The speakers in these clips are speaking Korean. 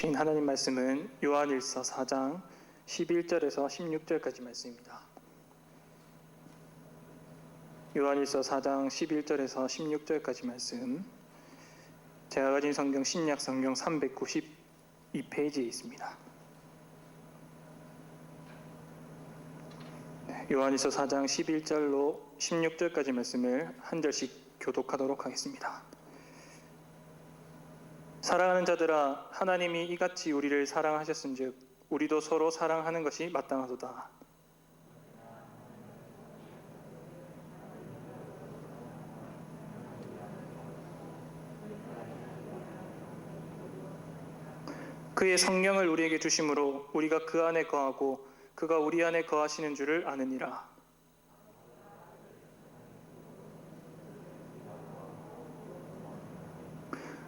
하나님 말씀은 요한일서 4장 11절에서 16절까지 말씀입니다. 요한일서 4장 11절에서 16절까지 말씀, 제가 가진 성경 신약 성경 392페이지에 있습니다. 요한일서 4장 11절로 16절까지 말씀을 한 절씩 교독하도록 하겠습니다. 사랑하는 자들아, 하나님이 이같이 우리를 사랑하셨은즉 우리도 서로 사랑하는 것이 마땅하도다. 그의 성령을 우리에게 주심으로 우리가 그 안에 거하고 그가 우리 안에 거하시는 줄을 아느니라.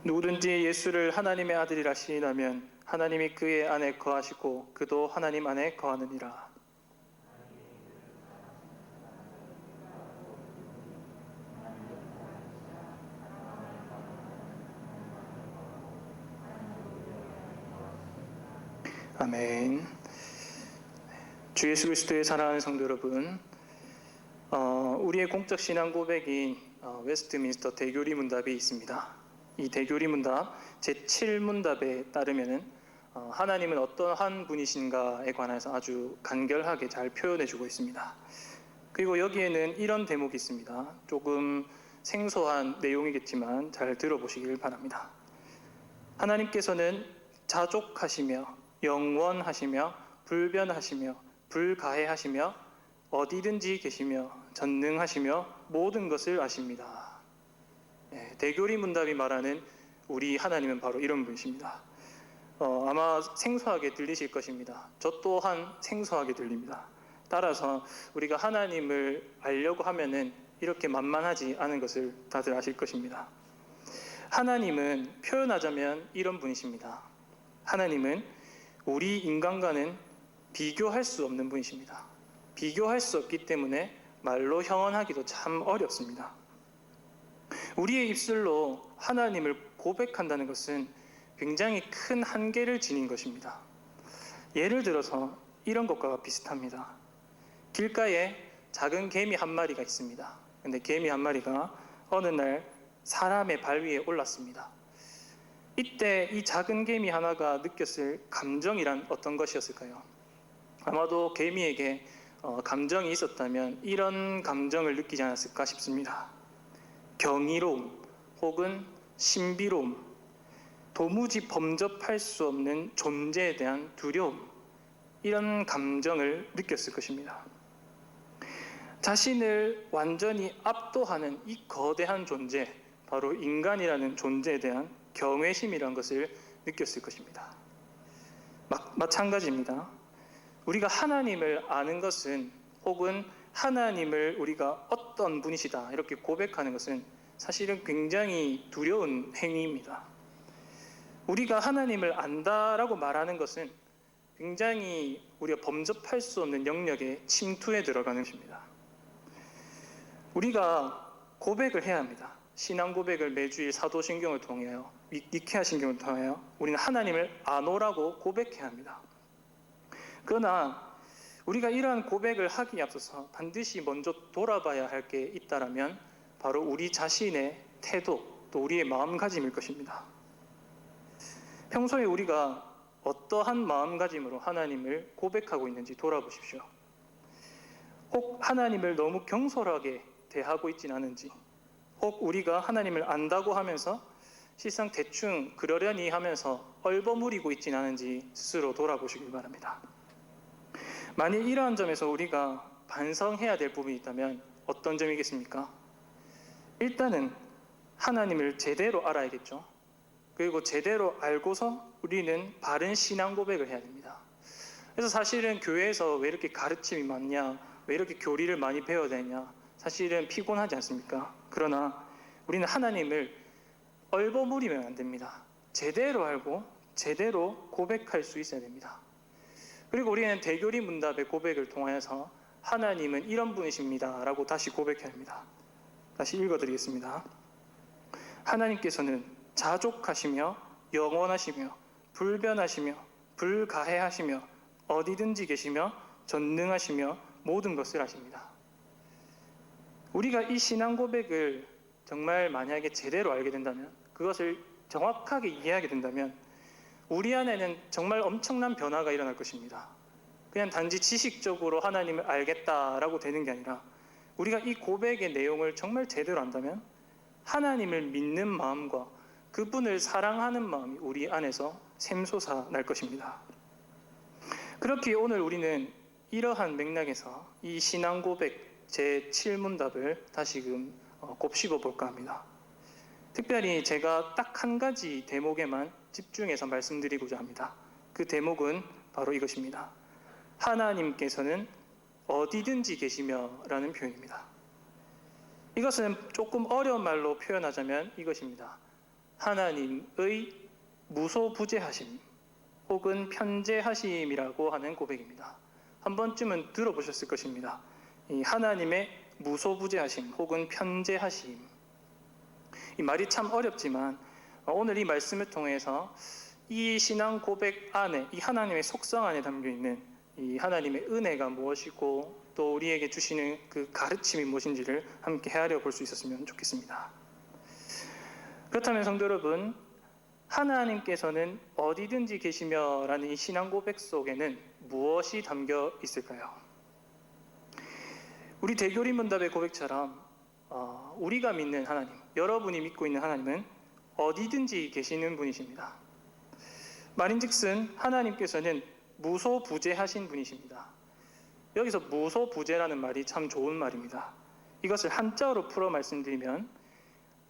누구든지 예수를 하나님의 아들이라 시인하면 하나님이 그의 안에 거하시고 그도 하나님 안에 거하느니라. 아멘. 주 예수 그리스도의 사랑하는 성도 여러분, 우리의 공적 신앙 고백인 웨스트민스터 대교리 문답이 있습니다. 이 대교리 문답 제7문답에 따르면은 하나님은 어떠한 분이신가에 관해서 아주 간결하게 잘 표현해주고 있습니다. 그리고 여기에는 이런 대목이 있습니다. 조금 생소한 내용이겠지만 잘 들어보시길 바랍니다. 하나님께서는 자족하시며 영원하시며 불변하시며 불가해하시며 어디든지 계시며 전능하시며 모든 것을 아십니다. 대교리 문답이 말하는 우리 하나님은 바로 이런 분이십니다. 아마 생소하게 들리실 것입니다. 저 또한 생소하게 들립니다. 따라서 우리가 하나님을 알려고 하면은 이렇게 만만하지 않은 것을 다들 아실 것입니다. 하나님은 표현하자면 이런 분이십니다. 하나님은 우리 인간과는 비교할 수 없는 분이십니다. 비교할 수 없기 때문에 말로 형언하기도 참 어렵습니다. 우리의 입술로 하나님을 고백한다는 것은 굉장히 큰 한계를 지닌 것입니다. 예를 들어서 이런 것과 비슷합니다. 길가에 작은 개미 한 마리가 있습니다. 근데 개미 한 마리가 어느 날 사람의 발 위에 올랐습니다. 이때 이 작은 개미 하나가 느꼈을 감정이란 어떤 것이었을까요? 아마도 개미에게 감정이 있었다면 이런 감정을 느끼지 않았을까 싶습니다. 경이로움 혹은 신비로움, 도무지 범접할 수 없는 존재에 대한 두려움, 이런 감정을 느꼈을 것입니다. 자신을 완전히 압도하는 이 거대한 존재, 바로 인간이라는 존재에 대한 경외심이라는 것을 느꼈을 것입니다. 마찬가지입니다. 우리가 하나님을 아는 것은, 혹은 하나님을 우리가 어떤 분이시다 이렇게 고백하는 것은 사실은 굉장히 두려운 행위입니다. 우리가 하나님을 안다라고 말하는 것은 굉장히 우리가 범접할 수 없는 영역에 침투해 들어가는 것입니다. 우리가 고백을 해야 합니다. 신앙 고백을 매주일 사도신경을 통하여, 니케아신경을 통하여 우리는 하나님을 아노라고 고백해야 합니다. 그러나 우리가 이러한 고백을 하기에 앞서서 반드시 먼저 돌아봐야 할 게 있다라면 바로 우리 자신의 태도, 또 우리의 마음가짐일 것입니다. 평소에 우리가 어떠한 마음가짐으로 하나님을 고백하고 있는지 돌아보십시오. 혹 하나님을 너무 경솔하게 대하고 있지는 않은지, 혹 우리가 하나님을 안다고 하면서 실상 대충 그러려니 하면서 얼버무리고 있지는 않은지 스스로 돌아보시길 바랍니다. 만일 이러한 점에서 우리가 반성해야 될 부분이 있다면 어떤 점이겠습니까? 일단은 하나님을 제대로 알아야겠죠. 그리고 제대로 알고서 우리는 바른 신앙 고백을 해야 됩니다. 그래서 사실은 교회에서 왜 이렇게 가르침이 많냐, 왜 이렇게 교리를 많이 배워야 되냐, 사실은 피곤하지 않습니까? 그러나 우리는 하나님을 얼버무리면 안 됩니다. 제대로 알고 제대로 고백할 수 있어야 됩니다. 그리고 우리는 대교리 문답의 고백을 통해서 하나님은 이런 분이십니다 라고 다시 고백해야 합니다. 다시 읽어드리겠습니다. 하나님께서는 자족하시며 영원하시며 불변하시며 불가해하시며 어디든지 계시며 전능하시며 모든 것을 아십니다. 우리가 이 신앙 고백을 정말 만약에 제대로 알게 된다면, 그것을 정확하게 이해하게 된다면 우리 안에는 정말 엄청난 변화가 일어날 것입니다. 그냥 단지 지식적으로 하나님을 알겠다라고 되는 게 아니라, 우리가 이 고백의 내용을 정말 제대로 안다면 하나님을 믿는 마음과 그분을 사랑하는 마음이 우리 안에서 샘솟아 날 것입니다. 그렇게 오늘 우리는 이러한 맥락에서 이 신앙 고백 제7문답을 다시금 곱씹어 볼까 합니다. 특별히 제가 딱 한 가지 대목에만 집중해서 말씀드리고자 합니다. 그 대목은 바로 이것입니다. 하나님께서는 어디든지 계시며 라는 표현입니다. 이것은 조금 어려운 말로 표현하자면 이것입니다. 하나님의 무소부재하심 혹은 편재하심이라고 하는 고백입니다. 한 번쯤은 들어보셨을 것입니다. 이 하나님의 무소부재하심 혹은 편재하심, 이 말이 참 어렵지만 오늘 이 말씀을 통해서 이 신앙 고백 안에, 이 하나님의 속성 안에 담겨있는 이 하나님의 은혜가 무엇이고 또 우리에게 주시는 그 가르침이 무엇인지를 함께 헤아려 볼 수 있었으면 좋겠습니다. 그렇다면 성도 여러분, 하나님께서는 어디든지 계시며 라는 이 신앙 고백 속에는 무엇이 담겨 있을까요? 우리 대교리 문답의 고백처럼 우리가 믿는 하나님, 여러분이 믿고 있는 하나님은 어디든지 계시는 분이십니다. 말인즉슨 하나님께서는 무소부재하신 분이십니다. 여기서 무소부재라는 말이 참 좋은 말입니다. 이것을 한자어로 풀어 말씀드리면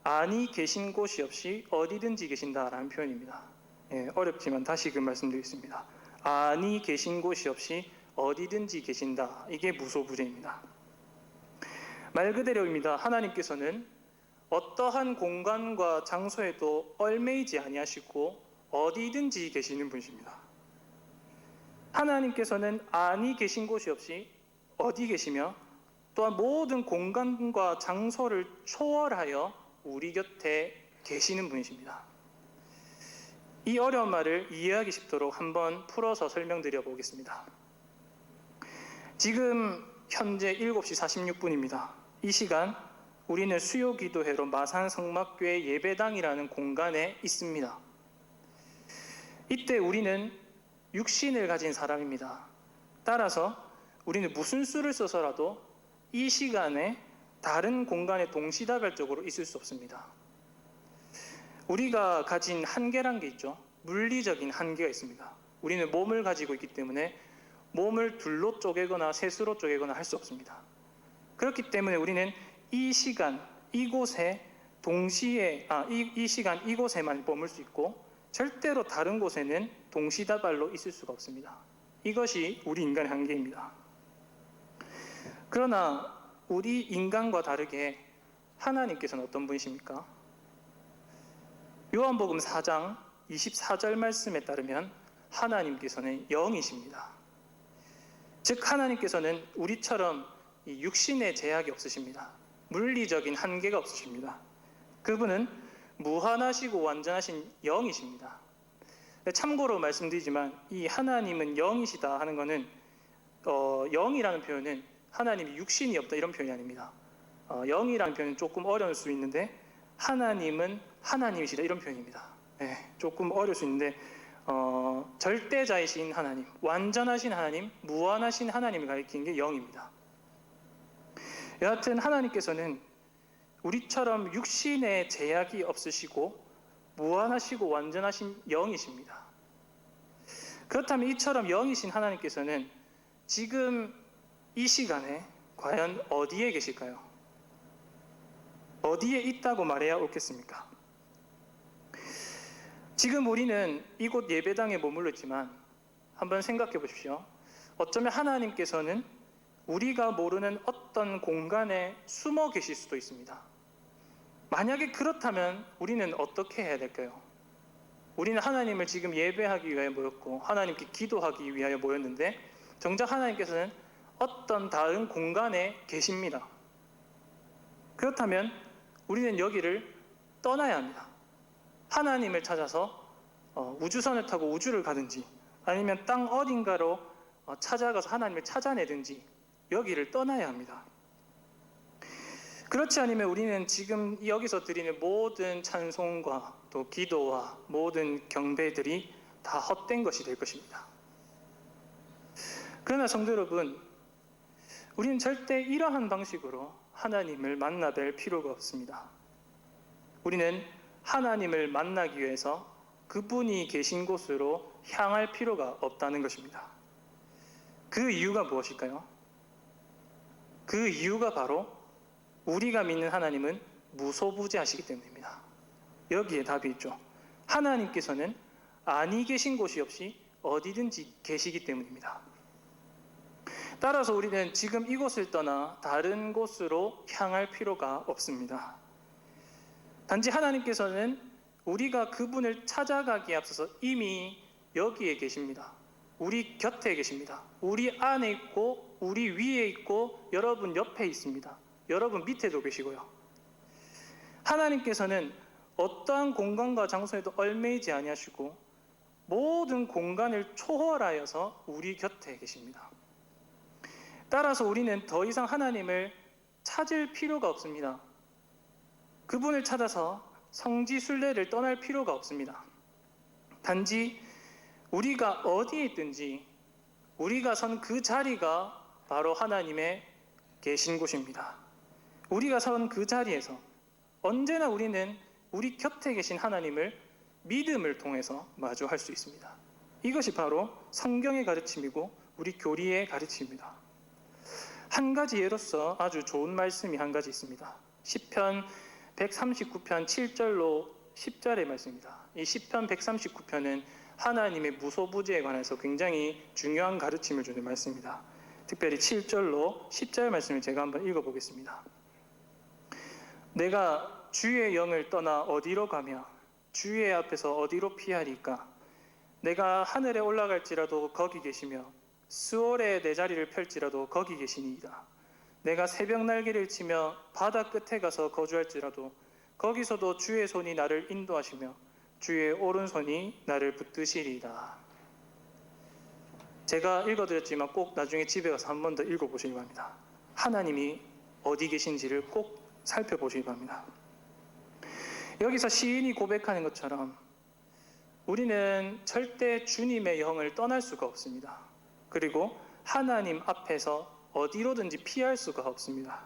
아니 계신 곳이 없이 어디든지 계신다라는 표현입니다. 어렵지만 다시금 말씀드리겠습니다. 아니 계신 곳이 없이 어디든지 계신다. 이게 무소부재입니다. 말 그대로입니다. 하나님께서는 어떠한 공간과 장소에도 얽매이지 아니하시고 어디든지 계시는 분이십니다. 하나님께서는 아니 계신 곳이 없이 어디 계시며 또한 모든 공간과 장소를 초월하여 우리 곁에 계시는 분이십니다. 이 어려운 말을 이해하기 쉽도록 한번 풀어서 설명드려 보겠습니다. 지금 현재 7시 46분입니다. 이 시간 우리는 수요기도회로 마산성막교회 예배당이라는 공간에 있습니다. 이때 우리는 육신을 가진 사람입니다. 따라서 우리는 무슨 수를 써서라도 이 시간에 다른 공간에 동시다발적으로 있을 수 없습니다. 우리가 가진 한계란 게 있죠. 물리적인 한계가 있습니다. 우리는 몸을 가지고 있기 때문에 몸을 둘로 쪼개거나 셋으로 쪼개거나 할 수 없습니다. 그렇기 때문에 우리는 이 시간, 이곳에 동시에 이 시간 이곳에만 머물 수 있고 절대로 다른 곳에는 동시다발로 있을 수가 없습니다. 이것이 우리 인간의 한계입니다. 그러나 우리 인간과 다르게 하나님께서는 어떤 분이십니까? 요한복음 4장 24절 말씀에 따르면 하나님께서는 영이십니다. 즉 하나님께서는 우리처럼 이 육신의 제약이 없으십니다. 물리적인 한계가 없으십니다. 그분은 무한하시고 완전하신 영이십니다. 참고로 말씀드리지만 이 하나님은 영이시다 하는 것은 영이라는 표현은 하나님이 육신이 없다 이런 표현이 아닙니다. 영이라는 표현은 조금 어려울 수 있는데 하나님은 하나님이시다 이런 표현입니다. 조금 어려울 수 있는데 절대자이신 하나님, 완전하신 하나님, 무한하신 하나님을 가리키는 게 영입니다. 여하튼 하나님께서는 우리처럼 육신의 제약이 없으시고 무한하시고 완전하신 영이십니다. 그렇다면 이처럼 영이신 하나님께서는 지금 이 시간에 과연 어디에 계실까요? 어디에 있다고 말해야 옳겠습니까? 지금 우리는 이곳 예배당에 머물러 있지만 한번 생각해 보십시오. 어쩌면 하나님께서는 우리가 모르는 어떤 공간에 숨어 계실 수도 있습니다. 만약에 그렇다면 우리는 어떻게 해야 될까요? 우리는 하나님을 지금 예배하기 위하여 모였고 하나님께 기도하기 위하여 모였는데 정작 하나님께서는 어떤 다른 공간에 계십니다. 그렇다면 우리는 여기를 떠나야 합니다. 하나님을 찾아서 우주선을 타고 우주를 가든지 아니면 땅 어딘가로 찾아가서 하나님을 찾아내든지 여기를 떠나야 합니다. 그렇지 않으면 우리는 지금 여기서 드리는 모든 찬송과 또 기도와 모든 경배들이 다 헛된 것이 될 것입니다. 그러나 성도 여러분, 우리는 절대 이러한 방식으로 하나님을 만나뵐 필요가 없습니다. 우리는 하나님을 만나기 위해서 그분이 계신 곳으로 향할 필요가 없다는 것입니다. 그 이유가 무엇일까요? 그 이유가 바로 우리가 믿는 하나님은 무소부재하시기 때문입니다. 여기에 답이 있죠. 하나님께서는 아니 계신 곳이 없이 어디든지 계시기 때문입니다. 따라서 우리는 지금 이곳을 떠나 다른 곳으로 향할 필요가 없습니다. 단지 하나님께서는 우리가 그분을 찾아가기에 앞서서 이미 여기에 계십니다. 우리 곁에 계십니다. 우리 안에 있고 우리 위에 있고 여러분 옆에 있습니다. 여러분 밑에도 계시고요. 하나님께서는 어떠한 공간과 장소에도 얽매이지 아니하시고 모든 공간을 초월하여서 우리 곁에 계십니다. 따라서 우리는 더 이상 하나님을 찾을 필요가 없습니다. 그분을 찾아서 성지순례를 떠날 필요가 없습니다. 단지 우리가 어디에 있든지 우리가 선 그 자리가 바로 하나님의 계신 곳입니다. 우리가 선 그 자리에서 언제나 우리는 우리 곁에 계신 하나님을 믿음을 통해서 마주할 수 있습니다. 이것이 바로 성경의 가르침이고 우리 교리의 가르침입니다. 한 가지 예로서 아주 좋은 말씀이 한 가지 있습니다. 시편 139편 7절로 10절의 말씀입니다. 이 시편 139편은 하나님의 무소부재에 관해서 굉장히 중요한 가르침을 주는 말씀입니다. 특별히 7절로 10절 말씀을 제가 한번 읽어보겠습니다. 내가 주의 영을 떠나 어디로 가며 주의 앞에서 어디로 피하리까? 내가 하늘에 올라갈지라도 거기 계시며 수월에 내 자리를 펼지라도 거기 계시니이다. 내가 새벽 날개를 치며 바다 끝에 가서 거주할지라도 거기서도 주의 손이 나를 인도하시며 주의 오른손이 나를 붙드시리이다. 제가 읽어드렸지만 꼭 나중에 집에 가서 한 번 더 읽어보시기 바랍니다. 하나님이 어디 계신지를 꼭 살펴보시기 바랍니다. 여기서 시인이 고백하는 것처럼 우리는 절대 주님의 영을 떠날 수가 없습니다. 그리고 하나님 앞에서 어디로든지 피할 수가 없습니다.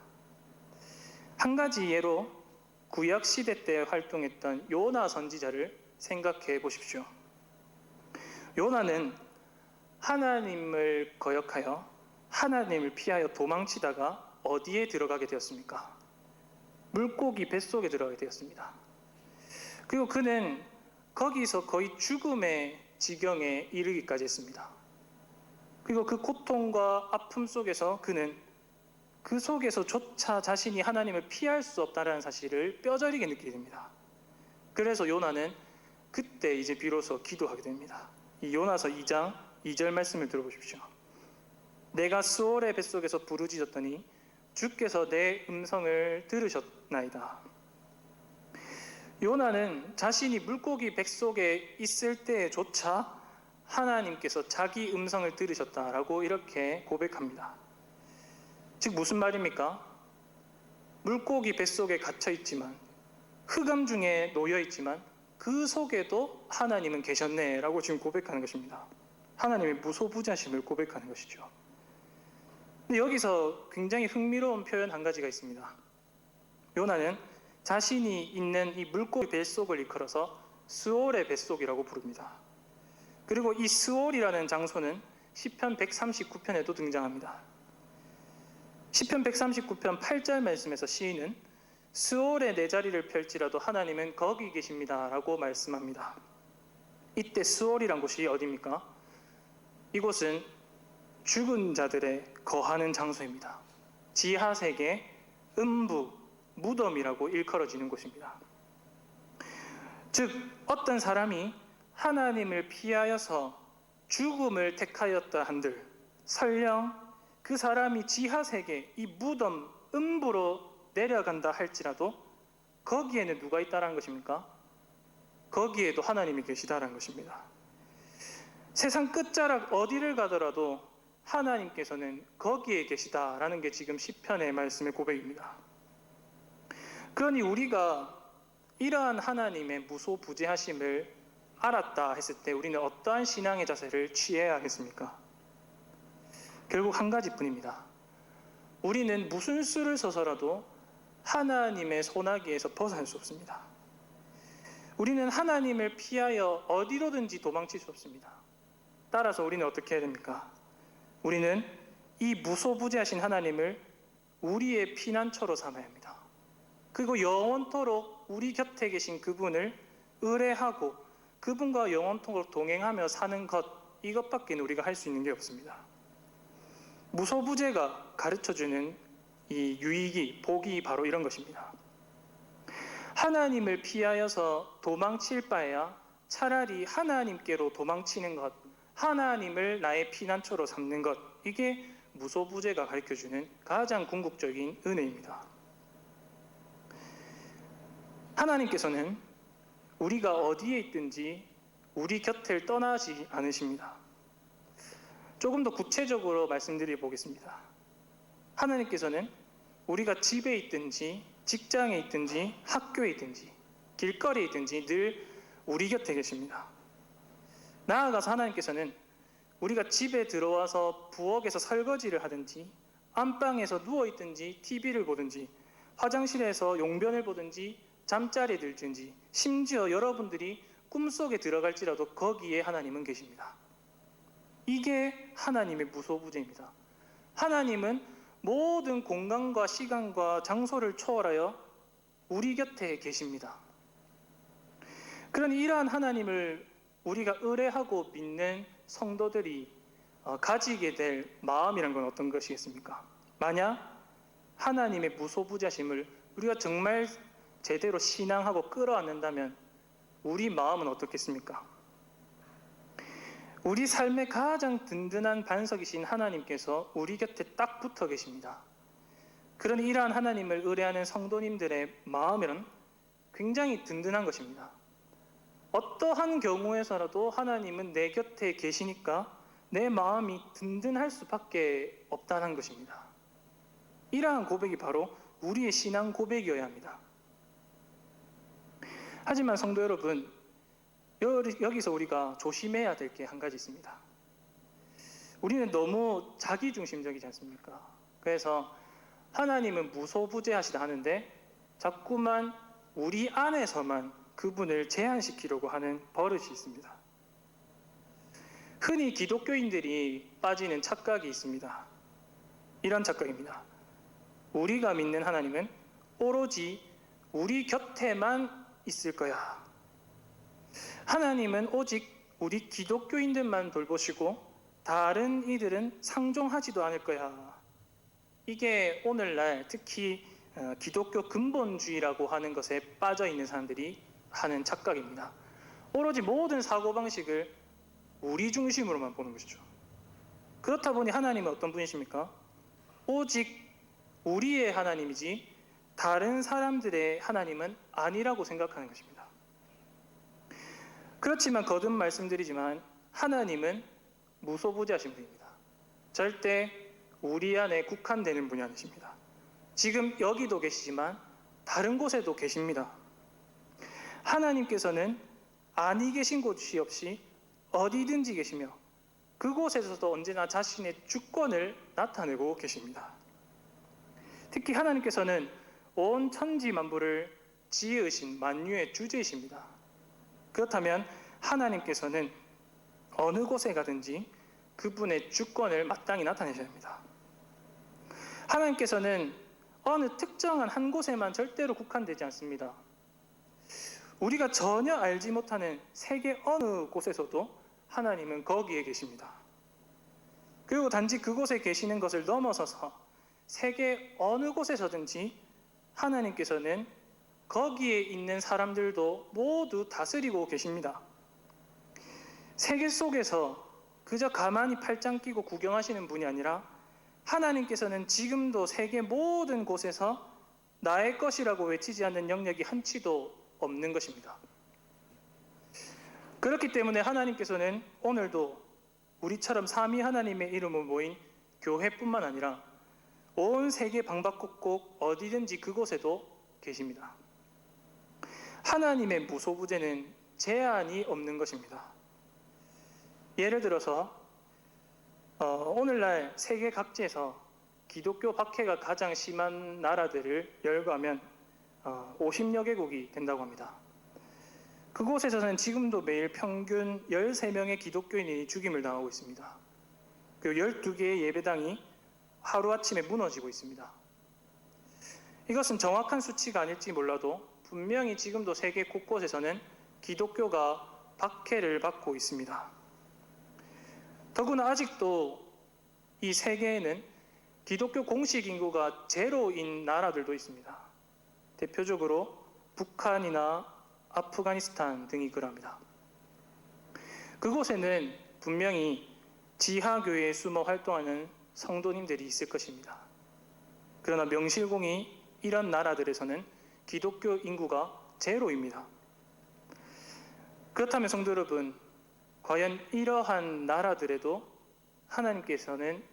한 가지 예로 구약 시대 때 활동했던 요나 선지자를 생각해 보십시오. 요나는 하나님을 거역하여 하나님을 피하여 도망치다가 어디에 들어가게 되었습니까? 물고기 뱃속에 들어가게 되었습니다. 그리고 그는 거기서 거의 죽음의 지경에 이르기까지 했습니다. 그리고 그 고통과 아픔 속에서 그는 그 속에서조차 자신이 하나님을 피할 수 없다는 사실을 뼈저리게 느끼게 됩니다. 그래서 요나는 그때 이제 비로소 기도하게 됩니다. 이 요나서 2장 2절 말씀을 들어보십시오. 내가 수월의 뱃속에서 부르짖었더니 주께서 내 음성을 들으셨나이다. 요나는 자신이 물고기 뱃속에 있을 때조차 하나님께서 자기 음성을 들으셨다라고 이렇게 고백합니다. 즉 무슨 말입니까? 물고기 뱃속에 갇혀 있지만 흑암 중에 놓여 있지만 그 속에도 하나님은 계셨네라고 지금 고백하는 것입니다. 하나님의 무소부재하심을 고백하는 것이죠. 근데 여기서 굉장히 흥미로운 표현 한 가지가 있습니다. 요나는 자신이 있는 이 물고기 뱃속을 일컬어서 스올의 뱃속이라고 부릅니다. 그리고 이 스올이라는 장소는 시편 139편에도 등장합니다. 시편 139편 8절 말씀에서 시인은 스올에 내 자리를 펼지라도 하나님은 거기 계십니다 라고 말씀합니다. 이때 스올이란 곳이 어디입니까? 이곳은 죽은 자들의 거하는 장소입니다. 지하세계, 음부, 무덤이라고 일컬어지는 곳입니다. 즉 어떤 사람이 하나님을 피하여서 죽음을 택하였다 한들 설령 그 사람이 지하세계, 이 무덤, 음부로 내려간다 할지라도 거기에는 누가 있다라는 것입니까? 거기에도 하나님이 계시다라는 것입니다. 세상 끝자락 어디를 가더라도 하나님께서는 거기에 계시다라는 게 지금 시편의 말씀의 고백입니다. 그러니 우리가 이러한 하나님의 무소부재하심을 알았다 했을 때 우리는 어떠한 신앙의 자세를 취해야 하겠습니까? 결국 한 가지뿐입니다. 우리는 무슨 수를 서서라도 하나님의 소나기에서 벗어날 수 없습니다. 우리는 하나님을 피하여 어디로든지 도망칠 수 없습니다. 따라서 우리는 어떻게 해야 됩니까? 우리는 이 무소부재하신 하나님을 우리의 피난처로 삼아야 합니다. 그리고 영원토록 우리 곁에 계신 그분을 의뢰하고 그분과 영원토록 동행하며 사는 것, 이것밖에 우리가 할 수 있는 게 없습니다. 무소부재가 가르쳐주는 이 유익이, 복이 바로 이런 것입니다. 하나님을 피하여서 도망칠 바에야 차라리 하나님께로 도망치는 것, 하나님을 나의 피난처로 삼는 것, 이게 무소부재가 가르쳐주는 가장 궁극적인 은혜입니다. 하나님께서는 우리가 어디에 있든지 우리 곁을 떠나지 않으십니다. 조금 더 구체적으로 말씀드려 보겠습니다. 하나님께서는 우리가 집에 있든지 직장에 있든지 학교에 있든지 길거리에 있든지 늘 우리 곁에 계십니다. 나아가서 하나님께서는 우리가 집에 들어와서 부엌에서 설거지를 하든지 안방에서 누워있든지 TV를 보든지 화장실에서 용변을 보든지 잠자리에 들든지 심지어 여러분들이 꿈속에 들어갈지라도 거기에 하나님은 계십니다. 이게 하나님의 무소부재입니다. 하나님은 모든 공간과 시간과 장소를 초월하여 우리 곁에 계십니다. 그러니 이러한 하나님을 우리가 의뢰하고 믿는 성도들이 가지게 될 마음이란 건 어떤 것이겠습니까? 만약 하나님의 무소부재심을 우리가 정말 제대로 신앙하고 끌어안는다면 우리 마음은 어떻겠습니까? 우리 삶의 가장 든든한 반석이신 하나님께서 우리 곁에 딱 붙어 계십니다. 그러니 이러한 하나님을 의뢰하는 성도님들의 마음은 굉장히 든든한 것입니다. 어떠한 경우에서라도 하나님은 내 곁에 계시니까 내 마음이 든든할 수밖에 없다는 것입니다. 이러한 고백이 바로 우리의 신앙 고백이어야 합니다. 하지만 성도 여러분, 여기서 우리가 조심해야 될 게 한 가지 있습니다. 우리는 너무 자기중심적이지 않습니까? 그래서 하나님은 무소부재하시다 하는데 자꾸만 우리 안에서만 그분을 제한시키려고 하는 버릇이 있습니다. 흔히 기독교인들이 빠지는 착각이 있습니다. 이런 착각입니다. 우리가 믿는 하나님은 오로지 우리 곁에만 있을 거야. 하나님은 오직 우리 기독교인들만 돌보시고 다른 이들은 상종하지도 않을 거야. 이게 오늘날 특히 기독교 근본주의라고 하는 것에 빠져 있는 사람들이 하는 착각입니다. 오로지 모든 사고방식을 우리 중심으로만 보는 것이죠. 그렇다 보니 하나님은 어떤 분이십니까? 오직 우리의 하나님이지 다른 사람들의 하나님은 아니라고 생각하는 것입니다. 그렇지만 거듭 말씀드리지만 하나님은 무소부재하신 분입니다. 절대 우리 안에 국한되는 분이 아니십니다. 지금 여기도 계시지만 다른 곳에도 계십니다. 하나님께서는 아니 계신 곳이 없이 어디든지 계시며 그곳에서도 언제나 자신의 주권을 나타내고 계십니다. 특히 하나님께서는 온 천지 만물을 지으신 만유의 주제이십니다. 그렇다면 하나님께서는 어느 곳에 가든지 그분의 주권을 마땅히 나타내셔야 합니다. 하나님께서는 어느 특정한 한 곳에만 절대로 국한되지 않습니다. 우리가 전혀 알지 못하는 세계 어느 곳에서도 하나님은 거기에 계십니다. 그리고 단지 그곳에 계시는 것을 넘어서서 세계 어느 곳에서든지 하나님께서는 거기에 있는 사람들도 모두 다스리고 계십니다. 세계 속에서 그저 가만히 팔짱 끼고 구경하시는 분이 아니라 하나님께서는 지금도 세계 모든 곳에서 나의 것이라고 외치지 않는 영역이 한치도 없는 것입니다. 그렇기 때문에 하나님께서는 오늘도 우리처럼 삼위 하나님의 이름으로 모인 교회뿐만 아니라 온 세계 방방곡곡 어디든지 그곳에도 계십니다. 하나님의 무소부재는 제한이 없는 것입니다. 예를 들어서 오늘날 세계 각지에서 기독교 박해가 가장 심한 나라들을 열거하면 50여 개국이 된다고 합니다. 그곳에서는 지금도 매일 평균 13명의 기독교인이 죽임을 당하고 있습니다. 그리고 12개의 예배당이 하루아침에 무너지고 있습니다. 이것은 정확한 수치가 아닐지 몰라도 분명히 지금도 세계 곳곳에서는 기독교가 박해를 받고 있습니다. 더구나 아직도 이 세계에는 기독교 공식 인구가 제로인 나라들도 있습니다. 대표적으로 북한이나 아프가니스탄 등이 그럽니다. 그곳에는 분명히 지하교회에 숨어 활동하는 성도님들이 있을 것입니다. 그러나 명실공히 이런 나라들에서는 기독교 인구가 제로입니다. 그렇다면 성도 여러분, 과연 이러한 나라들에도 하나님께서는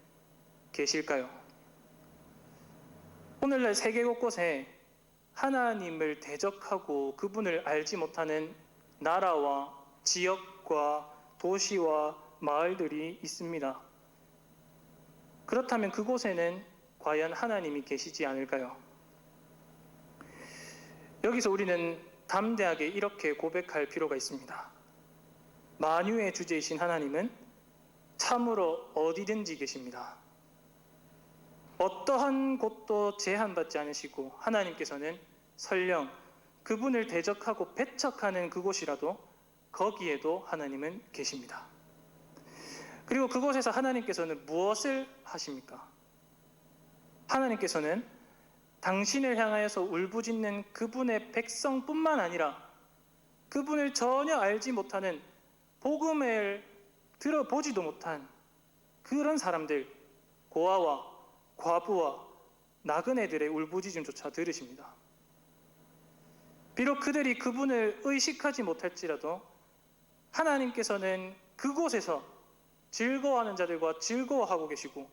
계실까요? 오늘날 세계 곳곳에 하나님을 대적하고 그분을 알지 못하는 나라와 지역과 도시와 마을들이 있습니다. 그렇다면 그곳에는 과연 하나님이 계시지 않을까요? 여기서 우리는 담대하게 이렇게 고백할 필요가 있습니다. 만유의 주제이신 하나님은 참으로 어디든지 계십니다. 어떠한 곳도 제한받지 않으시고 하나님께서는 설령 그분을 대적하고 배척하는 그곳이라도 거기에도 하나님은 계십니다. 그리고 그곳에서 하나님께서는 무엇을 하십니까? 하나님께서는 당신을 향하여서 울부짖는 그분의 백성뿐만 아니라 그분을 전혀 알지 못하는 복음을 들어보지도 못한 그런 사람들, 고아와 과부와 나그네들의 울부짖음조차 들으십니다. 비록 그들이 그분을 의식하지 못할지라도 하나님께서는 그곳에서 즐거워하는 자들과 즐거워하고 계시고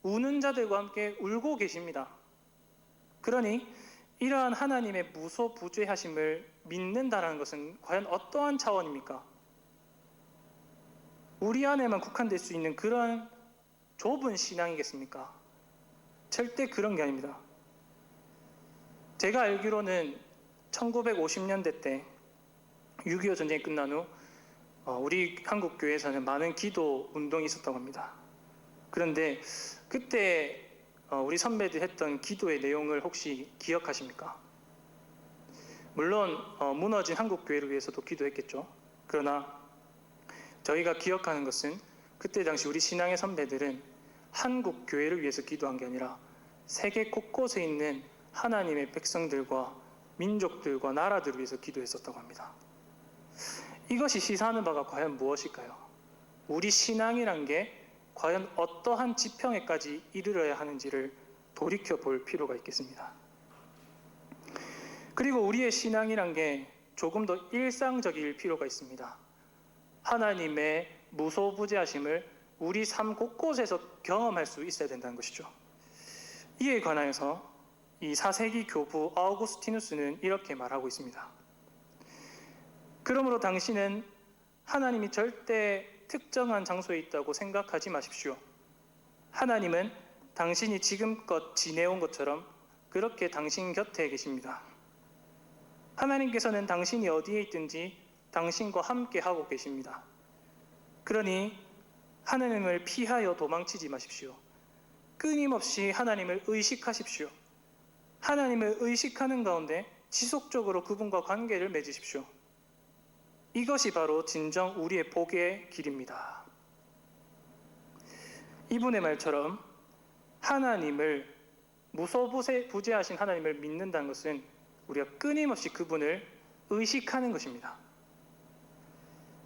우는 자들과 함께 울고 계십니다. 그러니 이러한 하나님의 무소부재하심을 믿는다는 것은 과연 어떠한 차원입니까? 우리 안에만 국한될 수 있는 그런 좁은 신앙이겠습니까? 절대 그런 게 아닙니다. 제가 알기로는 1950년대 때 6.25 전쟁이 끝난 후 우리 한국 교회에서는 많은 기도 운동이 있었다고 합니다. 그런데 그때 우리 선배들 했던 기도의 내용을 혹시 기억하십니까? 물론 무너진 한국 교회를 위해서도 기도했겠죠. 그러나 저희가 기억하는 것은 그때 당시 우리 신앙의 선배들은 한국 교회를 위해서 기도한 게 아니라 세계 곳곳에 있는 하나님의 백성들과 민족들과 나라들을 위해서 기도했었다고 합니다. 이것이 시사하는 바가 과연 무엇일까요? 우리 신앙이란 게 과연 어떠한 지평에까지 이르러야 하는지를 돌이켜 볼 필요가 있겠습니다. 그리고 우리의 신앙이란 게 조금 더 일상적일 필요가 있습니다. 하나님의 무소부재하심을 우리 삶 곳곳에서 경험할 수 있어야 된다는 것이죠. 이에 관하여서 이 4세기 교부 아우구스티누스는 이렇게 말하고 있습니다. 그러므로 당신은 하나님이 절대 특정한 장소에 있다고 생각하지 마십시오. 하나님은 당신이 지금껏 지내온 것처럼 그렇게 당신 곁에 계십니다. 하나님께서는 당신이 어디에 있든지 당신과 함께 하고 계십니다. 그러니 하나님을 피하여 도망치지 마십시오. 끊임없이 하나님을 의식하십시오. 하나님을 의식하는 가운데 지속적으로 그분과 관계를 맺으십시오. 이것이 바로 진정 우리의 복의 길입니다. 이분의 말처럼 하나님을 무소부재하신 하나님을 믿는다는 것은 우리가 끊임없이 그분을 의식하는 것입니다.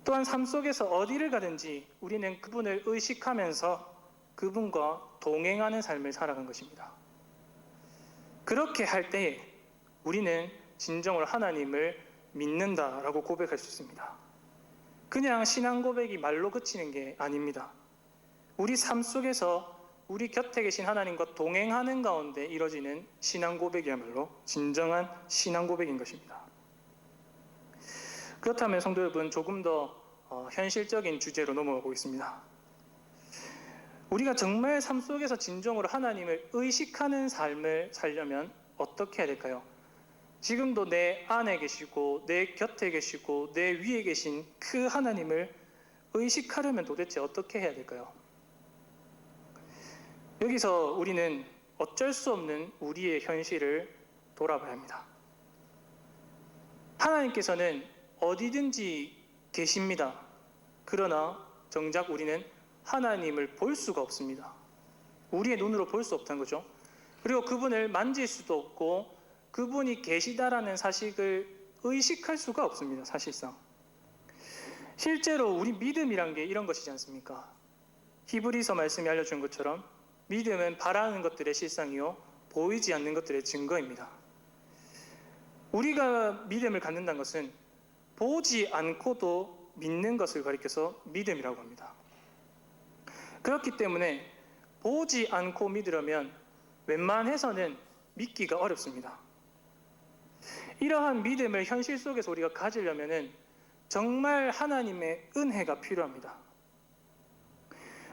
또한 삶 속에서 어디를 가든지 우리는 그분을 의식하면서 그분과 동행하는 삶을 살아간 것입니다. 그렇게 할 때에 우리는 진정으로 하나님을 믿는다라고 고백할 수 있습니다. 그냥 신앙 고백이 말로 그치는 게 아닙니다. 우리 삶 속에서 우리 곁에 계신 하나님과 동행하는 가운데 이뤄지는 신앙 고백이야말로 진정한 신앙 고백인 것입니다. 그렇다면 성도 여러분, 조금 더 현실적인 주제로 넘어가 보겠습니다. 우리가 정말 삶 속에서 진정으로 하나님을 의식하는 삶을 살려면 어떻게 해야 될까요? 지금도 내 안에 계시고 내 곁에 계시고 내 위에 계신 그 하나님을 의식하려면 도대체 어떻게 해야 될까요? 여기서 우리는 어쩔 수 없는 우리의 현실을 돌아봐야 합니다. 하나님께서는 어디든지 계십니다. 그러나 정작 우리는 하나님을 볼 수가 없습니다. 우리의 눈으로 볼 수 없다는 거죠. 그리고 그분을 만질 수도 없고 그분이 계시다라는 사실을 의식할 수가 없습니다. 사실상. 실제로 우리 믿음이란 게 이런 것이지 않습니까? 히브리서 말씀이 알려준 것처럼 믿음은 바라는 것들의 실상이요 보이지 않는 것들의 증거입니다. 우리가 믿음을 갖는다는 것은 보지 않고도 믿는 것을 가리켜서 믿음이라고 합니다. 그렇기 때문에 보지 않고 믿으려면 웬만해서는 믿기가 어렵습니다. 이러한 믿음을 현실 속에서 우리가 가지려면 정말 하나님의 은혜가 필요합니다.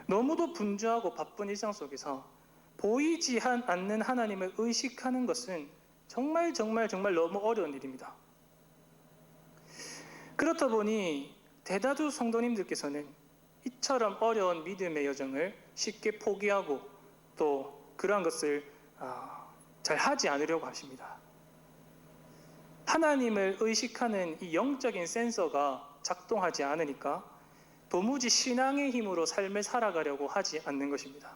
너무도 분주하고 바쁜 일상 속에서 보이지 않는 하나님을 의식하는 것은 정말 너무 어려운 일입니다. 그렇다 보니 대다수 성도님들께서는 이처럼 어려운 믿음의 여정을 쉽게 포기하고 또 그러한 것을 잘 하지 않으려고 하십니다. 하나님을 의식하는 이 영적인 센서가 작동하지 않으니까 도무지 신앙의 힘으로 삶을 살아가려고 하지 않는 것입니다.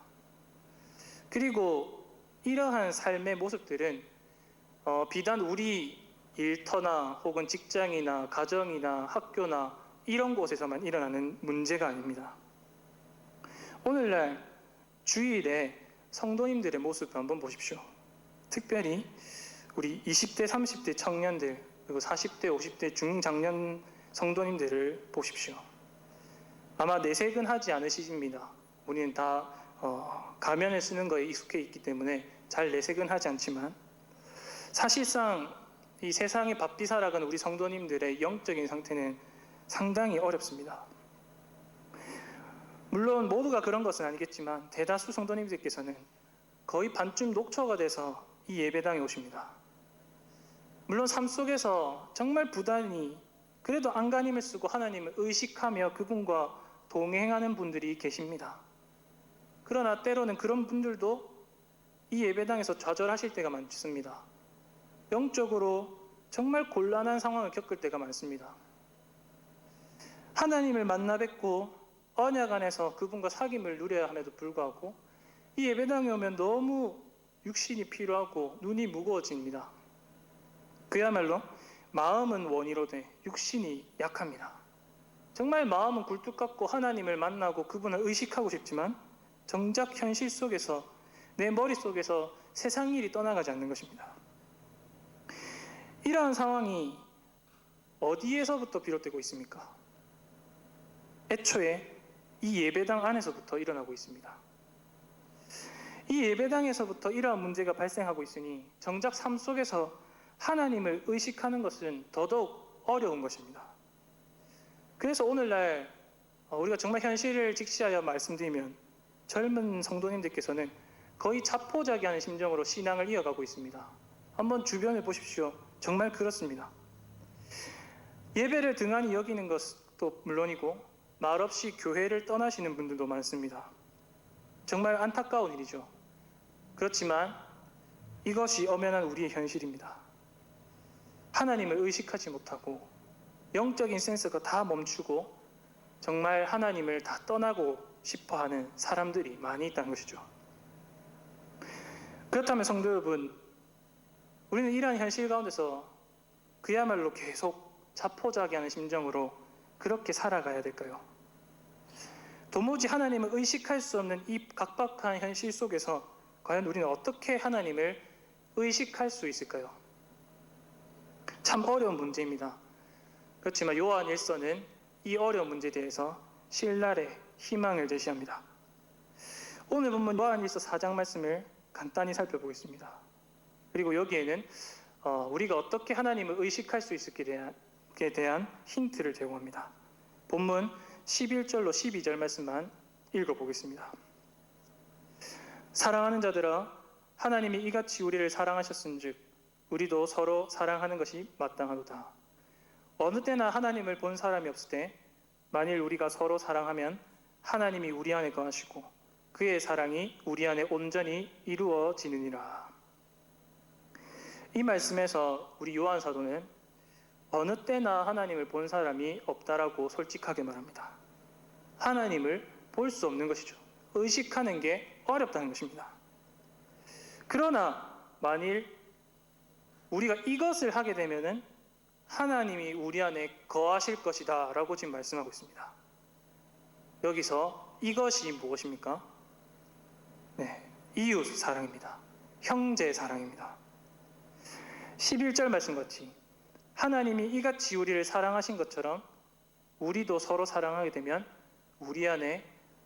그리고 이러한 삶의 모습들은 비단 우리 일터나 혹은 직장이나 가정이나 학교나 이런 곳에서만 일어나는 문제가 아닙니다. 오늘날 주일에 성도님들의 모습을 한번 보십시오. 특별히 우리 20대, 30대 청년들 그리고 40대, 50대 중장년 성도님들을 보십시오. 아마 내색은 하지 않으십니다. 우리는 다 가면을 쓰는 거에 익숙해 있기 때문에 잘 내색은 하지 않지만 사실상 이 세상에 바삐 살아가는 우리 성도님들의 영적인 상태는 상당히 어렵습니다. 물론 모두가 그런 것은 아니겠지만 대다수 성도님들께서는 거의 반쯤 녹초가 돼서 이 예배당에 오십니다. 물론 삶 속에서 정말 부단히 그래도 안간힘을 쓰고 하나님을 의식하며 그분과 동행하는 분들이 계십니다. 그러나 때로는 그런 분들도 이 예배당에서 좌절하실 때가 많습니다. 영적으로 정말 곤란한 상황을 겪을 때가 많습니다. 하나님을 만나 뵙고 언약 안에서 그분과 사귐을 누려야 함에도 불구하고 이 예배당에 오면 너무 육신이 필요하고 눈이 무거워집니다. 그야말로 마음은 원이로되 육신이 약합니다. 정말 마음은 굴뚝 같고 하나님을 만나고 그분을 의식하고 싶지만 정작 현실 속에서 내 머릿속에서 세상 일이 떠나가지 않는 것입니다. 이러한 상황이 어디에서부터 비롯되고 있습니까? 애초에 이 예배당 안에서부터 일어나고 있습니다. 이 예배당에서부터 이러한 문제가 발생하고 있으니 정작 삶 속에서 하나님을 의식하는 것은 더더욱 어려운 것입니다. 그래서 오늘날 우리가 정말 현실을 직시하여 말씀드리면 젊은 성도님들께서는 거의 자포자기하는 심정으로 신앙을 이어가고 있습니다. 한번 주변을 보십시오. 정말 그렇습니다. 예배를 등한히 여기는 것도 물론이고 말없이 교회를 떠나시는 분들도 많습니다. 정말 안타까운 일이죠. 그렇지만 이것이 엄연한 우리의 현실입니다. 하나님을 의식하지 못하고 영적인 센서가 다 멈추고 정말 하나님을 다 떠나고 싶어하는 사람들이 많이 있다는 것이죠. 그렇다면 성도 여러분, 우리는 이러한 현실 가운데서 그야말로 계속 자포자기하는 심정으로 그렇게 살아가야 될까요? 도무지 하나님을 의식할 수 없는 이 각박한 현실 속에서 과연 우리는 어떻게 하나님을 의식할 수 있을까요? 참 어려운 문제입니다. 그렇지만 요한 1서는 이 어려운 문제에 대해서 신랄의 희망을 제시합니다. 오늘 본문 요한일서 4장 말씀을 간단히 살펴보겠습니다. 그리고 여기에는 우리가 어떻게 하나님을 의식할 수 있을지에 대한 힌트를 제공합니다. 본문 11절로 12절 말씀만 읽어보겠습니다. 사랑하는 자들아, 하나님이 이같이 우리를 사랑하셨은즉 우리도 서로 사랑하는 것이 마땅하도다. 어느 때나 하나님을 본 사람이 없을 때 만일 우리가 서로 사랑하면 하나님이 우리 안에 거하시고 그의 사랑이 우리 안에 온전히 이루어지느니라. 이 말씀에서 우리 요한 사도는 어느 때나 하나님을 본 사람이 없다라고 솔직하게 말합니다. 하나님을 볼 수 없는 것이죠. 의식하는 게 어렵다는 것입니다. 그러나 만일 우리가 이것을 하게 되면은 하나님이 우리 안에 거하실 것이다 라고 지금 말씀하고 있습니다. 여기서 이것이 무엇입니까? 네, 이웃 사랑입니다. 형제 사랑입니다. 11절 말씀같이 하나님이 이같이 우리를 사랑하신 것처럼 우리도 서로 사랑하게 되면 우리 안에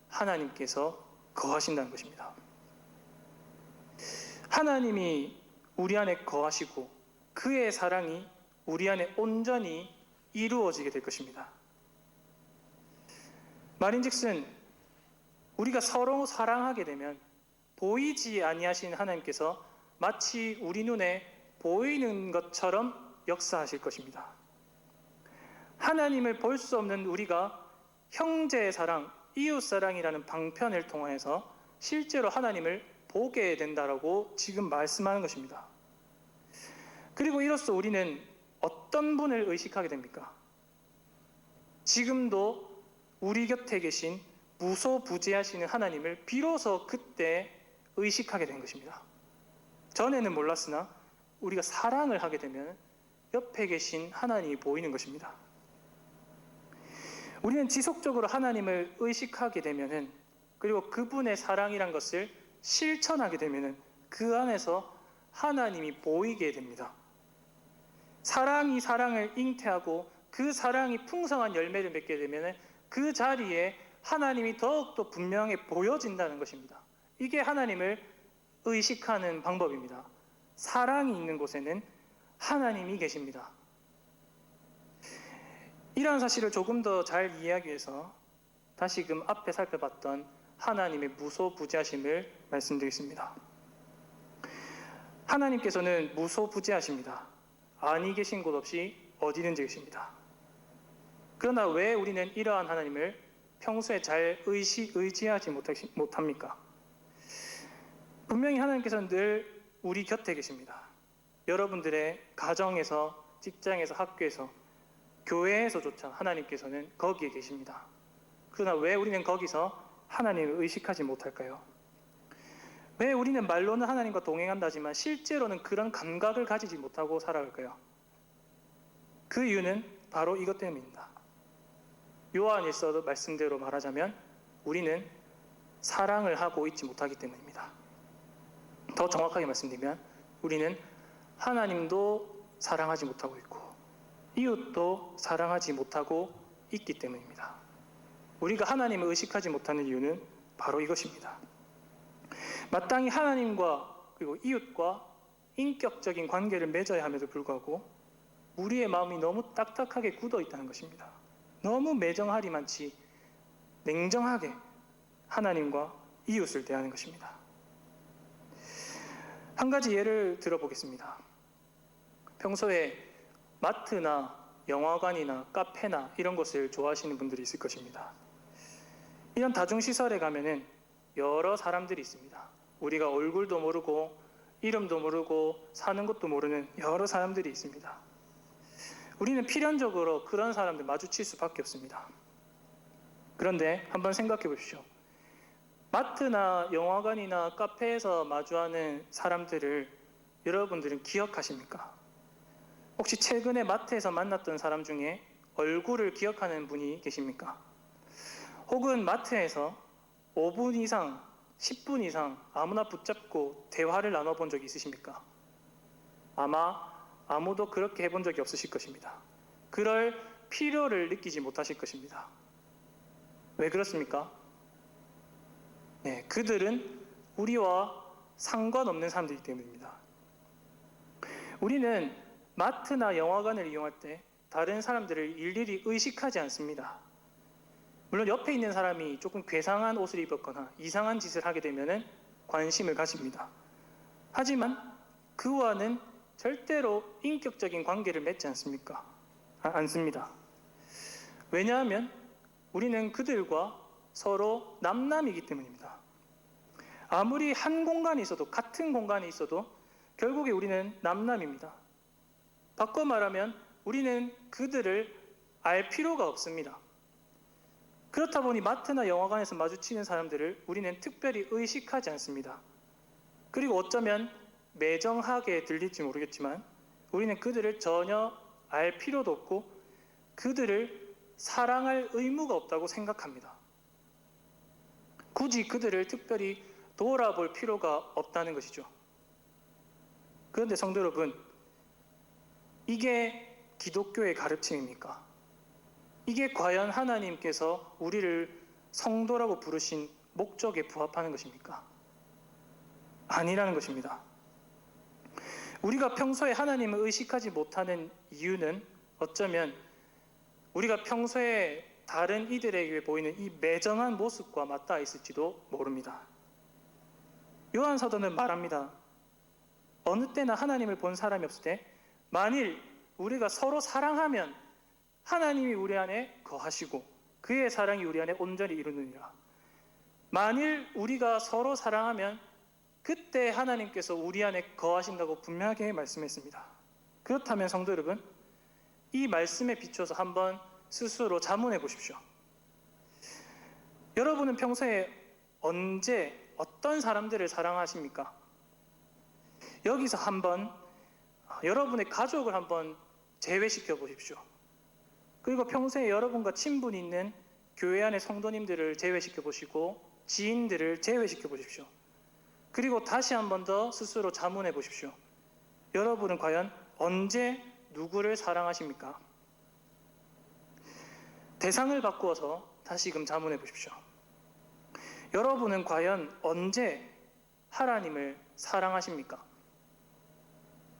하나님께서 거하신다는 것입니다. 하나님이 우리 안에 거하시고 그의 사랑이 우리 안에 온전히 이루어지게 될 것입니다. 말인즉슨 우리가 서로 사랑하게 되면 보이지 아니하신 하나님께서 마치 우리 눈에 보이는 것처럼 역사하실 것입니다. 하나님을 볼 수 없는 우리가 형제의 사랑, 이웃 사랑이라는 방편을 통해서 실제로 하나님을 보게 된다라고 지금 말씀하는 것입니다. 그리고 이로써 우리는 어떤 분을 의식하게 됩니까? 지금도 우리 곁에 계신 무소부재하시는 하나님을 비로소 그때 의식하게 된 것입니다. 전에는 몰랐으나 우리가 사랑을 하게 되면 옆에 계신 하나님이 보이는 것입니다. 우리는 지속적으로 하나님을 의식하게 되면은, 그리고 그분의 사랑이란 것을 실천하게 되면은 그 안에서 하나님이 보이게 됩니다. 사랑이 사랑을 잉태하고 그 사랑이 풍성한 열매를 맺게 되면은 그 자리에 하나님이 더욱더 분명히 보여진다는 것입니다. 이게 하나님을 의식하는 방법입니다. 사랑이 있는 곳에는 하나님이 계십니다. 이러한 사실을 조금 더 잘 이해하기 위해서 다시금 앞에 살펴봤던 하나님의 무소부재하심을 말씀드리겠습니다. 하나님께서는 무소부재하십니다. 아니 계신 곳 없이 어디든지 계십니다. 그러나 왜 우리는 이러한 하나님을 평소에 잘 의지하지 못합니까? 분명히 하나님께서는 늘 우리 곁에 계십니다. 여러분들의 가정에서, 직장에서, 학교에서, 교회에서조차 하나님께서는 거기에 계십니다. 그러나 왜 우리는 거기서 하나님을 의식하지 못할까요? 왜 우리는 말로는 하나님과 동행한다지만 실제로는 그런 감각을 가지지 못하고 살아갈까요? 그 이유는 바로 이것 때문입니다. 요한일서 말씀대로 말하자면 우리는 사랑을 하고 있지 못하기 때문입니다. 더 정확하게 말씀드리면 우리는 하나님도 사랑하지 못하고 있고 이웃도 사랑하지 못하고 있기 때문입니다. 우리가 하나님을 의식하지 못하는 이유는 바로 이것입니다. 마땅히 하나님과 그리고 이웃과 인격적인 관계를 맺어야 함에도 불구하고 우리의 마음이 너무 딱딱하게 굳어 있다는 것입니다. 너무 매정하리만치 냉정하게 하나님과 이웃을 대하는 것입니다. 한 가지 예를 들어보겠습니다. 평소에 마트나 영화관이나 카페나 이런 곳을 좋아하시는 분들이 있을 것입니다. 이런 다중시설에 가면은 여러 사람들이 있습니다. 우리가 얼굴도 모르고 이름도 모르고 사는 것도 모르는 여러 사람들이 있습니다. 우리는 필연적으로 그런 사람들 마주칠 수밖에 없습니다. 그런데 한번 생각해 보십시오. 마트나 영화관이나 카페에서 마주하는 사람들을 여러분들은 기억하십니까? 혹시 최근에 마트에서 만났던 사람 중에 얼굴을 기억하는 분이 계십니까? 혹은 마트에서 5분 이상, 10분 이상 아무나 붙잡고 대화를 나눠본 적이 있으십니까? 아마 아무도 그렇게 해본 적이 없으실 것입니다. 그럴 필요를 느끼지 못하실 것입니다. 왜 그렇습니까? 네, 그들은 우리와 상관없는 사람들이기 때문입니다. 우리는 마트나 영화관을 이용할 때 다른 사람들을 일일이 의식하지 않습니다. 물론 옆에 있는 사람이 조금 괴상한 옷을 입었거나 이상한 짓을 하게 되면 관심을 가집니다. 하지만 그와는 절대로 인격적인 관계를 맺지 않습니다. 왜냐하면 우리는 그들과 서로 남남이기 때문입니다. 아무리 한 공간에 있어도, 같은 공간에 있어도 결국에 우리는 남남입니다. 바꿔 말하면 우리는 그들을 알 필요가 없습니다. 그렇다 보니 마트나 영화관에서 마주치는 사람들을 우리는 특별히 의식하지 않습니다. 그리고 어쩌면 매정하게 들릴지 모르겠지만 우리는 그들을 전혀 알 필요도 없고 그들을 사랑할 의무가 없다고 생각합니다. 굳이 그들을 특별히 돌아볼 필요가 없다는 것이죠. 그런데 성도 여러분, 이게 기독교의 가르침입니까? 이게 과연 하나님께서 우리를 성도라고 부르신 목적에 부합하는 것입니까? 아니라는 것입니다. 우리가 평소에 하나님을 의식하지 못하는 이유는 어쩌면 우리가 평소에 다른 이들에게 보이는 이 매정한 모습과 맞닿아 있을지도 모릅니다. 요한 사도는 말합니다. 어느 때나 하나님을 본 사람이 없을 때 만일 우리가 서로 사랑하면 하나님이 우리 안에 거하시고 그의 사랑이 우리 안에 온전히 이루느니라. 만일 우리가 서로 사랑하면 그때 하나님께서 우리 안에 거하신다고 분명하게 말씀했습니다. 그렇다면 성도 여러분, 이 말씀에 비춰서 한번 스스로 자문해 보십시오. 여러분은 평소에 언제 어떤 사람들을 사랑하십니까? 여기서 한번 여러분의 가족을 한번 제외시켜 보십시오. 그리고 평소에 여러분과 친분이 있는 교회 안의 성도님들을 제외시켜 보시고 지인들을 제외시켜 보십시오. 그리고 다시 한번 더 스스로 자문해 보십시오. 여러분은 과연 언제 누구를 사랑하십니까? 대상을 바꾸어서 다시금 자문해 보십시오. 여러분은 과연 언제 하나님을 사랑하십니까?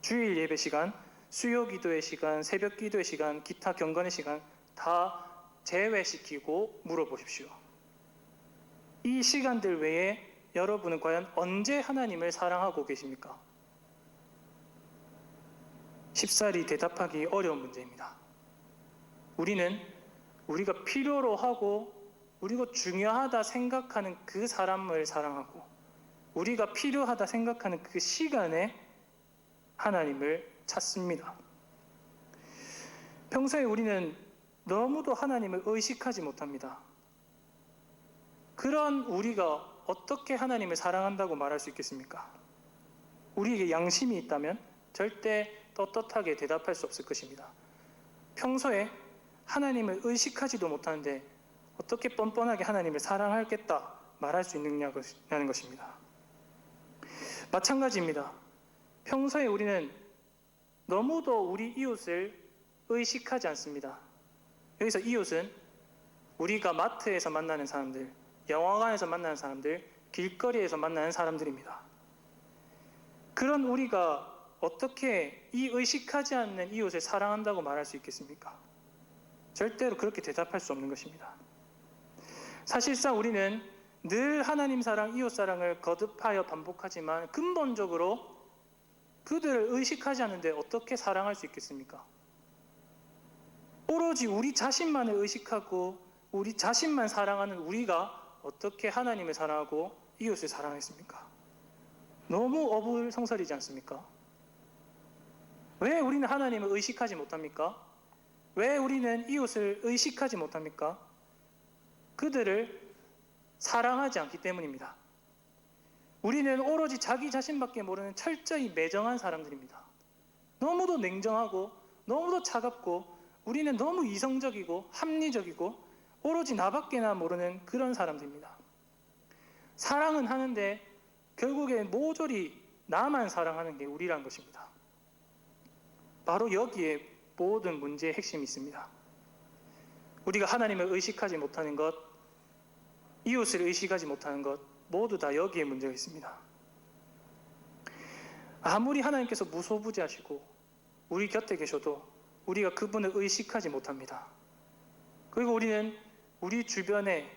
주일 예배 시간, 수요 기도의 시간, 새벽 기도의 시간, 기타 경건의 시간 다 제외시키고 물어보십시오. 이 시간들 외에 여러분은 과연 언제 하나님을 사랑하고 계십니까? 쉽사리 대답하기 어려운 문제입니다. 우리는 우리가 필요로 하고 우리가 중요하다 생각하는 그 사람을 사랑하고 우리가 필요하다 생각하는 그 시간에 하나님을 찾습니다. 평소에 우리는 너무도 하나님을 의식하지 못합니다. 그런 우리가 어떻게 하나님을 사랑한다고 말할 수 있겠습니까? 우리에게 양심이 있다면 절대 떳떳하게 대답할 수 없을 것입니다. 평소에 하나님을 의식하지도 못하는데 어떻게 뻔뻔하게 하나님을 사랑하겠다 말할 수 있느냐는 것입니다. 마찬가지입니다. 평소에 우리는 너무도 우리 이웃을 의식하지 않습니다. 여기서 이웃은 우리가 마트에서 만나는 사람들, 영화관에서 만나는 사람들, 길거리에서 만나는 사람들입니다. 그런 우리가 어떻게 이 의식하지 않는 이웃을 사랑한다고 말할 수 있겠습니까? 절대로 그렇게 대답할 수 없는 것입니다. 사실상 우리는 늘 하나님 사랑, 이웃 사랑을 거듭하여 반복하지만 근본적으로 그들을 의식하지 않는데 어떻게 사랑할 수 있겠습니까? 오로지 우리 자신만을 의식하고 우리 자신만 사랑하는 우리가 어떻게 하나님을 사랑하고 이웃을 사랑했습니까? 너무 어불성설이지 않습니까? 왜 우리는 하나님을 의식하지 못합니까? 왜 우리는 이웃을 의식하지 못합니까? 그들을 사랑하지 않기 때문입니다. 우리는 오로지 자기 자신밖에 모르는 철저히 매정한 사람들입니다. 너무도 냉정하고 너무도 차갑고 우리는 너무 이성적이고 합리적이고 오로지 나밖에나 모르는 그런 사람들입니다. 사랑은 하는데 결국에 모조리 나만 사랑하는 게 우리란 것입니다. 바로 여기에 모든 문제의 핵심이 있습니다. 우리가 하나님을 의식하지 못하는 것, 이웃을 의식하지 못하는 것, 모두 다 여기에 문제가 있습니다. 아무리 하나님께서 무소부지하시고 우리 곁에 계셔도 우리가 그분을 의식하지 못합니다. 그리고 우리는 우리 주변에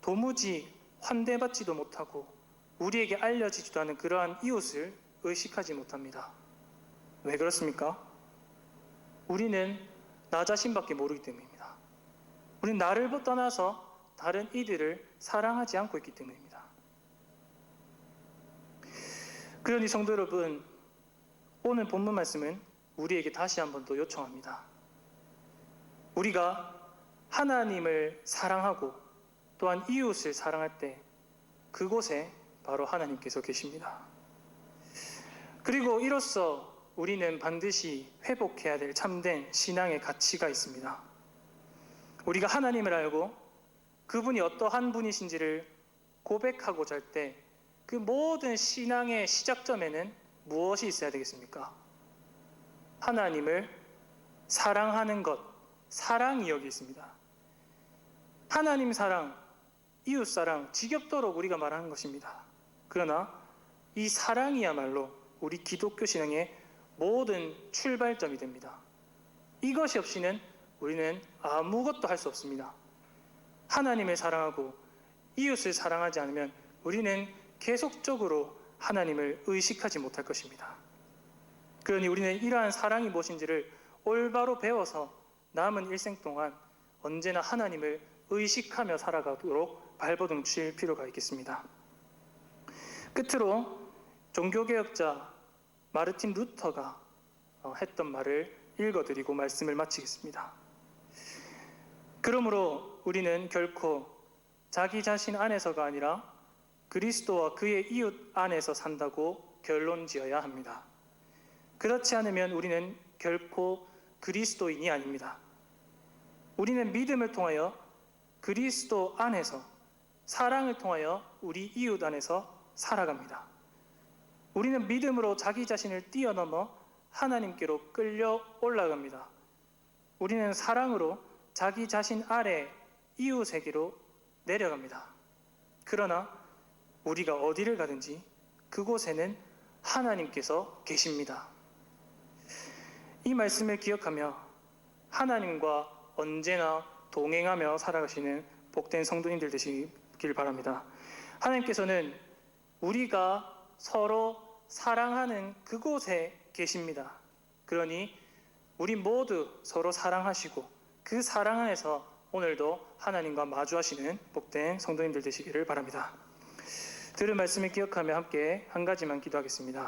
도무지 환대받지도 못하고 우리에게 알려지지도 않은 그러한 이웃을 의식하지 못합니다. 왜 그렇습니까? 우리는 나 자신밖에 모르기 때문입니다. 우리는 나를 떠나서 다른 이들을 사랑하지 않고 있기 때문입니다. 그러니 성도 여러분, 오늘 본문 말씀은 우리에게 다시 한 번 더 요청합니다. 우리가 하나님을 사랑하고 또한 이웃을 사랑할 때 그곳에 바로 하나님께서 계십니다. 그리고 이로써 우리는 반드시 회복해야 될 참된 신앙의 가치가 있습니다. 우리가 하나님을 알고 그분이 어떠한 분이신지를 고백하고자 할 때 그 모든 신앙의 시작점에는 무엇이 있어야 되겠습니까? 하나님을 사랑하는 것, 사랑이 여기 있습니다. 하나님 사랑, 이웃 사랑, 지겹도록 우리가 말하는 것입니다. 그러나 이 사랑이야말로 우리 기독교 신앙의 모든 출발점이 됩니다. 이것이 없이는 우리는 아무것도 할 수 없습니다. 하나님을 사랑하고 이웃을 사랑하지 않으면 우리는 계속적으로 하나님을 의식하지 못할 것입니다. 그러니 우리는 이러한 사랑이 무엇인지를 올바로 배워서 남은 일생 동안 언제나 하나님을 의식하며 살아가도록 발버둥 칠 필요가 있겠습니다. 끝으로 종교개혁자 마르틴 루터가 했던 말을 읽어드리고 말씀을 마치겠습니다. 그러므로 우리는 결코 자기 자신 안에서가 아니라 그리스도와 그의 이웃 안에서 산다고 결론 지어야 합니다. 그렇지 않으면 우리는 결코 그리스도인이 아닙니다. 우리는 믿음을 통하여 그리스도 안에서, 사랑을 통하여 우리 이웃 안에서 살아갑니다. 우리는 믿음으로 자기 자신을 뛰어넘어 하나님께로 끌려 올라갑니다. 우리는 사랑으로 자기 자신 아래 이웃에게로 내려갑니다. 그러나 우리가 어디를 가든지 그곳에는 하나님께서 계십니다. 이 말씀을 기억하며 하나님과 언제나 동행하며 살아가시는 복된 성도님들 되시길 바랍니다. 하나님께서는 우리가 서로 사랑하는 그곳에 계십니다. 그러니 우리 모두 서로 사랑하시고 그 사랑 안에서 오늘도 하나님과 마주하시는 복된 성도님들 되시기를 바랍니다. 들은 말씀을 기억하며 함께 한 가지만 기도하겠습니다.